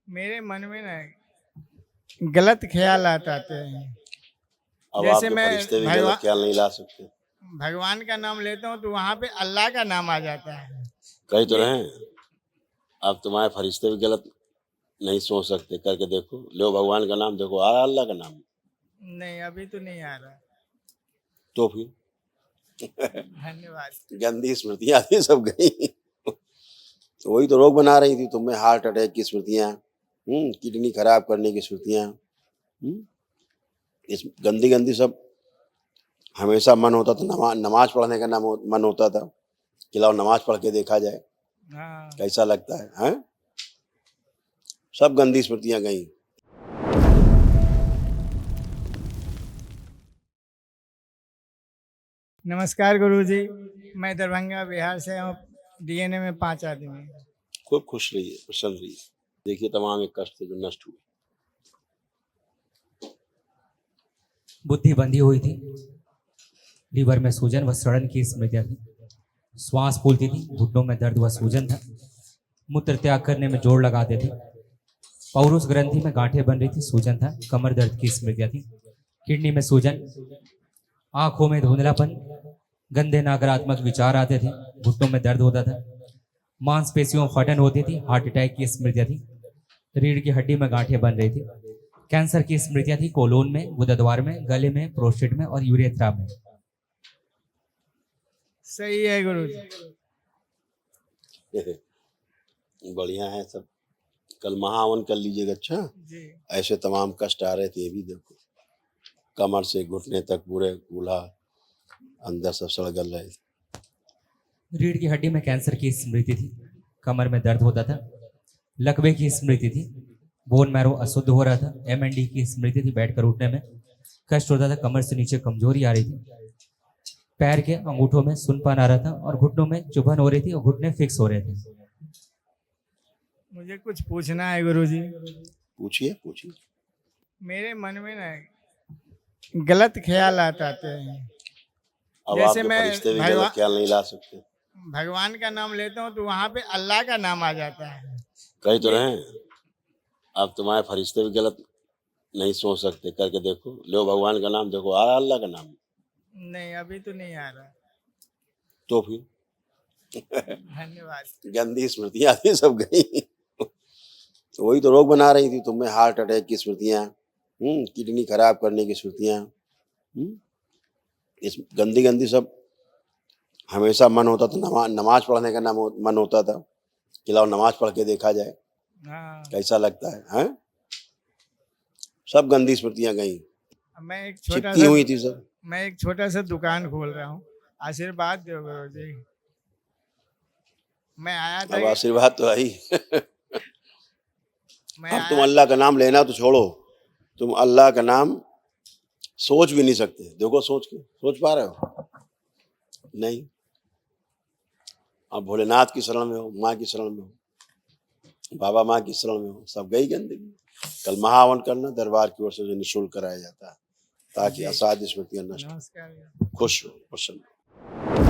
मेरे मन में ना गलत ख्याल आते हैं। अब जैसे आप तो मैं फरिश्ते भी गलत ख्याल नहीं ला सकते। भगवान का नाम लेता हूँ तो वहां पे अल्लाह का नाम आ जाता है। कही तो ये रहे हैं, अब तुम्हारे फरिश्ते भी गलत नहीं सोच सकते, करके देखो, लो भगवान का नाम, देखो आ रहा अल्लाह का नाम। नहीं, अभी तो नहीं आ रहा। तो फिर धन्यवाद। गंदी स्मृतियां थी सब गई। तो वही तो रोग बना रही थी तुम्हें, हार्ट अटैक की स्मृतियां, किडनी खराब करने की स्मृतियां, इस गंदी गंदी सब। हमेशा मन होता था नमाज पढ़ने का मन होता था कि लाओ नमाज पढ़ के देखा जाए हाँ, कैसा लगता है, हैं? सब गंदी स्मृतियां गई। नमस्कार गुरुजी। मैं दरभंगा बिहार से हूँ। डीएनए में 5 आदमी। खूब खुश रहिए, प्रसन्न रहिए। देखिए तमाम एक कष्ट जो नष्ट हुए। बुद्धि बंधी हुई थी, लीवर में सूजन व सड़न की स्मृतियां थी, श्वास फूलती थी, घुटनों में दर्द व सूजन था, मूत्र त्याग करने में जोर लगाते थे, पौरुष ग्रंथि में गांठें बन रही थी, सूजन था, कमर दर्द की स्मृतियां थी, किडनी में सूजन, आंखों में धुंधलापन, गंदे नकारात्मक विचार आते थे, घुटनों में दर्द होता था, मांसपेशियों में फटन होती थी, हार्ट अटैक की स्मृतियां थी, रीढ़ की हड्डी में गांठें बन रही थी, कैंसर की स्मृतियां थी, कोलोन में, गुदद्वार में, गले में, प्रोस्टेट में और यूरेथ्रा में। सही है गुरुजी। बढ़िया है सब। कल महावन कर लीजिएगा। अच्छा, जी। ऐसे तमाम कष्ट आ रहे थे, ये भी देखो, कमर से घुटने तक पूरे कूल्हा, अंदर सब सड़गल रहे थे। रीढ़ की हड्डी में कैंसर की स्मृति थी, कमर में दर्द होता था, लकवे की स्मृति थी, बोन मैरो अशुद्ध हो रहा था, एमएनडी की स्मृति थी, बैठकर उठने में कष्ट होता था, कमर से नीचे कमजोरी आ रही थी, पैर के अंगूठों में सुनपन आ रहा था और घुटनों में चुभन हो रही थी और घुटने फिक्स हो रहे थे। मुझे कुछ पूछना है गुरुजी। पूछिए पूछिए। मेरे मन में ना गलत ख्याल आते हैं। अब आप जैसे तो मैं फरिश्ते भी गलत ख्याल नहीं ला सकते। भगवान का नाम लेता हूँ तो वहां पे अल्लाह का नाम आ जाता है। कही तो ये रहे हैं, अब तुम्हारे फरिश्ते भी गलत नहीं सोच सकते, करके देखो, लो भगवान का नाम, देखो आ रहा अल्लाह का नाम। नहीं, अभी तो नहीं आ रहा। तो फिर धन्यवाद। गंदी स्मृतियां थी सब गई। तो वही तो रोग बना रही थी तुम्हें, हार्ट अटैक की स्मृतियां, किडनी खराब करने की स्मृतियां, इस गंदी गंदी सब। हमेशा मन होता था नमाज पढ़ने का मन होता था कि लाओ नमाज पढ़ के देखा जाए हाँ, कैसा लगता है, हैं? सब गंदी स्मृतियां गई, मैं एक चिपकी हुई थी सब। छोटा सा दुकान खोल रहा हूँ। आशीर्वाद दो गुरुजी। मैं आया था अब आशीर्वाद तो आई। मैं अब तुम आया अल्लाह का नाम लेना तो छोड़ो, तुम अल्लाह का नाम सोच भी नहीं सकते। देखो सोच पा रहे हो? नहीं। अब भोलेनाथ की शरण में हो, माँ की शरण में हो, बाबा माँ की शरण में हो, सब गई गंदगी। कल महावन करना, दरबार की ओर से निःशुल्क कराया जाता है ताकि असाध्य स्मृतियां नष्ट। नमस्कार। खुश हो, प्रसन्न हो।